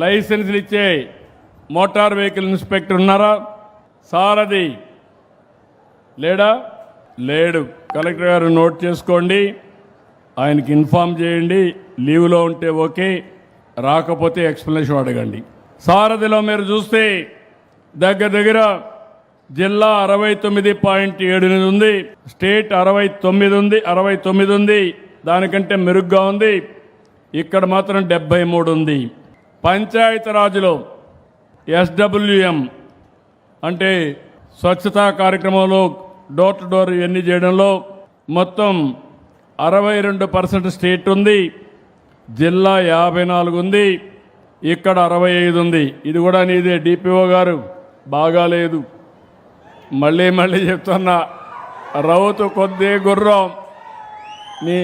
లైసెన్సులు ఇచ్చే motor vehicle inspector ఉన్నారా? సారథి లేడా? లేడు. కలెక్టర్ గారు నోట్ చేసుకోండి, ఆయనకి ఇన్ఫామ్ చేయండి. లీవ్లో ఉంటే ఓకే, రాకపోతే ఎక్స్ప్లెనేషన్ అడగండి. సారథిలో మీరు చూస్తే దగ్గర జిల్లా 69.78 ఉంది, స్టేట్ 69 ఉంది, దానికంటే మెరుగ్గా ఉంది. ఇక్కడ మాత్రం 73 ఉంది. పంచాయతీరాజ్లో SWM అంటే స్వచ్ఛతా కార్యక్రమంలో డోర్ టు డోర్ ఇవన్నీ చేయడంలో మొత్తం 62% స్టేట్ ఉంది, జిల్లా 54 ఉంది, ఇక్కడ 65 ఉంది. ఇది కూడా నీదే డిపిఓ గారు, బాగాలేదు. మళ్ళీ చెప్తున్నా, రౌతు కొద్ది గుర్రం, నీ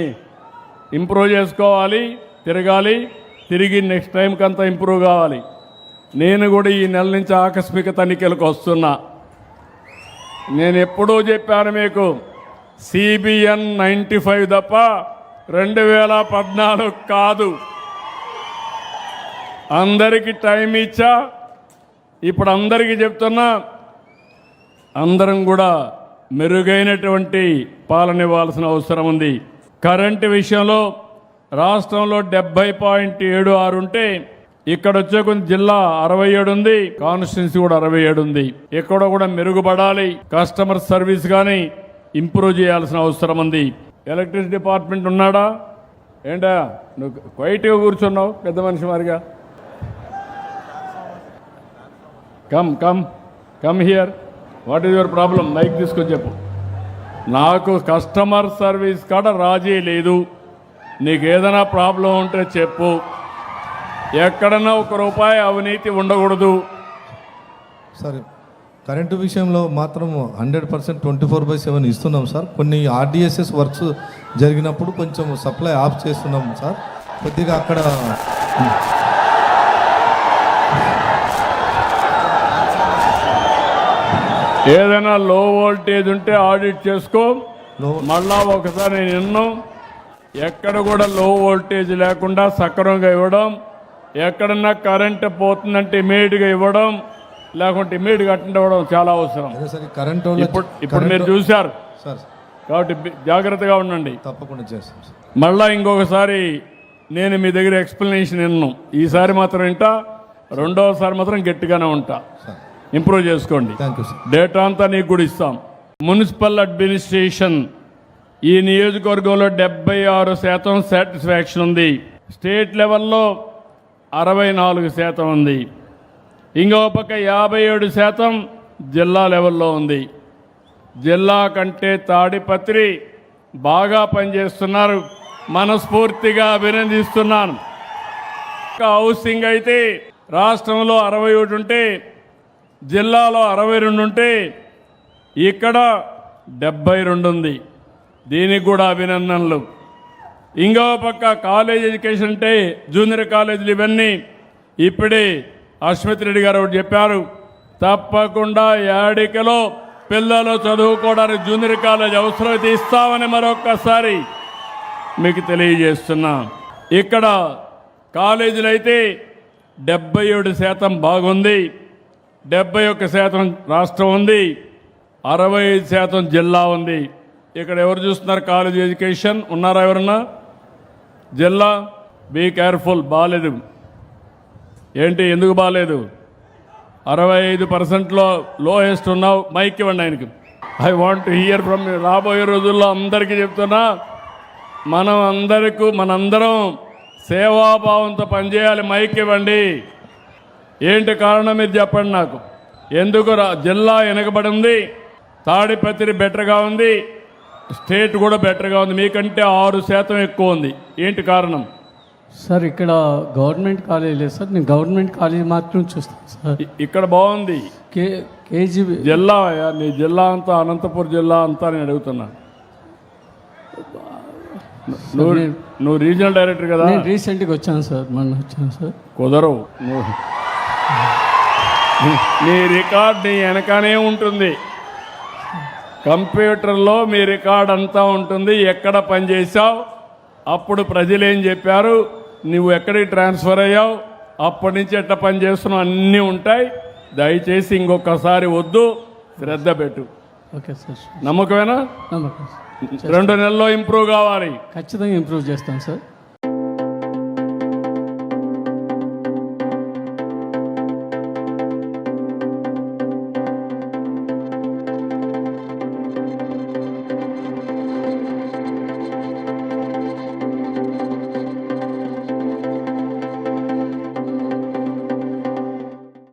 ఇంప్రూవ్ చేసుకోవాలి, తిరిగి నెక్స్ట్ టైంకి అంతా ఇంప్రూవ్ కావాలి. నేను కూడా ఈ నెల నుంచి ఆకస్మిక తనిఖీలకు వస్తున్నా. నేను ఎప్పుడూ చెప్పాను మీకు, CBN 95 తప్ప 2014 కాదు. అందరికీ టైం ఇచ్చా, ఇప్పుడు అందరికీ చెప్తున్నా, అందరం కూడా మెరుగైనటువంటి పాలన ఇవ్వాల్సిన అవసరం ఉంది. కరెంటు విషయంలో రాష్ట్రంలో 70.76 ఉంటే ఇక్కడ వచ్చే కొంచెం జిల్లా 67 ఉంది, కాన్స్టిట్యున్సీ కూడా 67 ఉంది. ఎక్కడో కూడా మెరుగుపడాలి. కస్టమర్ సర్వీస్ కానీ ఇంప్రూవ్ చేయాల్సిన అవసరం ఉంది. ఎలక్ట్రిసిటీ డిపార్ట్మెంట్ ఉన్నాడా? ఏంటా నువ్వు క్వైట్గా కూర్చున్నావు పెద్ద మనిషి మారిగా? Come here. What is your problem? Mic తీసుకొని చెప్పు. నాకు కస్టమర్ సర్వీస్ కాడ రాజీ లేదు. నీకు ఏదైనా ప్రాబ్లం ఉంటే చెప్పు. ఎక్కడన్నా ₹1 అవినీతి ఉండకూడదు. సరే, కరెంటు విషయంలో మాత్రం 100% 24/7 ఇస్తున్నాం సార్. కొన్ని RDSS వర్క్స్ జరిగినప్పుడు కొంచెం సప్లై ఆఫ్ చేస్తున్నాం సార్. కొద్దిగా అక్కడ ఏదైనా లో వోల్టేజ్ ఉంటే ఆడిట్ చేసుకో. మళ్ళా ఒకసారి నేను ఎన్నో ఎక్కడ కూడా లో వోల్టేజ్ లేకుండా సక్రమంగా ఇవ్వడం, ఎక్కడన్నా కరెంట్ పోతుందంటే ఇమీడియట్గా ఇవ్వడం, లేకుంటే ఇమీడియట్గా అటెండ్ అవ్వడం చాలా అవసరం. ఇప్పుడు మీరు చూశారు కాబట్టి జాగ్రత్తగా ఉండండి. తప్పకుండా చేస్తాం. మళ్ళా ఇంకొకసారి నేను మీ దగ్గర ఎక్స్ప్లెనేషన్ విన్నాను. ఈసారి మాత్రం వింటా, రెండవసారి మాత్రం గట్టిగానే ఉంటా. ఇంప్రూవ్ చేసుకోండి. డేటా అంతా నీకు కూడా ఇస్తాం. మున్సిపల్ అడ్మినిస్ట్రేషన్ ఈ నియోజకవర్గంలో 76% సాటిస్ఫాక్షన్ ఉంది. స్టేట్ లెవెల్లో 64% ఉంది. ఇంకో పక్క 57% జిల్లా లెవెల్లో ఉంది. జిల్లా కంటే తాడిపత్రి బాగా పనిచేస్తున్నారు, మనస్ఫూర్తిగా అభినందిస్తున్నాను. హౌసింగ్ అయితే రాష్ట్రంలో 61 ఉంటే, జిల్లాలో 62 ఉంటే, ఇక్కడ 72 ఉంది. దీనికి కూడా అభినందనలు. ఇంకో పక్క కాలేజ్ ఎడ్యుకేషన్ అంటే జూనియర్ కాలేజీలు ఇవన్నీ ఇప్పుడే అశ్వత్ రెడ్డి గారు చెప్పారు. తప్పకుండా ఏడికలో పిల్లలు చదువుకోవడానికి జూనియర్ కాలేజ్ అవసరమైతే ఇస్తామని మరొక్కసారి మీకు తెలియజేస్తున్నా. ఇక్కడ కాలేజీలు అయితే 77% బాగుంది, 71% రాష్ట్రం ఉంది, 65% జిల్లా ఉంది. ఇక్కడ ఎవరు చూస్తున్నారు? కాలేజ్ ఎడ్యుకేషన్ ఉన్నారా ఎవరన్నా? జిల్లా బీ కేర్ఫుల్. బాగాలేదు. ఏంటి, ఎందుకు బాగాలేదు? 65%లో లోయెస్ట్ ఉన్నావు. మైక్ ఇవ్వండి ఆయనకి. I want to hear from you. రాబోయే రోజుల్లో అందరికీ చెప్తున్నా, మనందరం సేవాభావంతో పనిచేయాలి. మైక్ ఇవ్వండి. ఏంటి కారణం మీరు చెప్పండి నాకు. ఎందుకు జిల్లా వెనకబడి ఉంది, తాడిపత్రి బెటర్గా ఉంది, స్టేట్ కూడా బెటర్గా ఉంది, మీకంటే 6% ఎక్కువ ఉంది. ఏంటి కారణం? సార్ ఇక్కడ గవర్నమెంట్ కాలేజ్ లేదు సార్, నేను గవర్నమెంట్ కాలేజ్ మాత్రం చూస్తాను సార్. ఇక్కడ బాగుంది. కేజీబీ జిల్లా, నీ జిల్లా అంతా అనంతపురం జిల్లా అంతా నేను అడుగుతున్నా. నువ్వు రీజనల్ డైరెక్టర్ కదా? నేను రీసెంట్గా వచ్చాను సార్, మొన్న వచ్చాను సార్. కుదరవు. నీ రికార్డ్ నీ వెనకనే ఉంటుంది. కంప్యూటర్లో మీ రికార్డ్ అంతా ఉంటుంది. ఎక్కడ పనిచేసావు, అప్పుడు ప్రజలు ఏం చెప్పారు, నువ్వు ఎక్కడికి ట్రాన్స్ఫర్ అయ్యావు, అప్పటి నుంచి ఎట్లా పని చేస్తున్నాం అన్నీ ఉంటాయి. దయచేసి ఇంకొకసారి వద్దు, శ్రద్ధ పెట్టు. Okay sir. నమ్మకమేనా? నమ్మకం. 2 నెలల్లో ఇంప్రూవ్ కావాలి. ఖచ్చితంగా ఇంప్రూవ్ చేస్తాం సార్.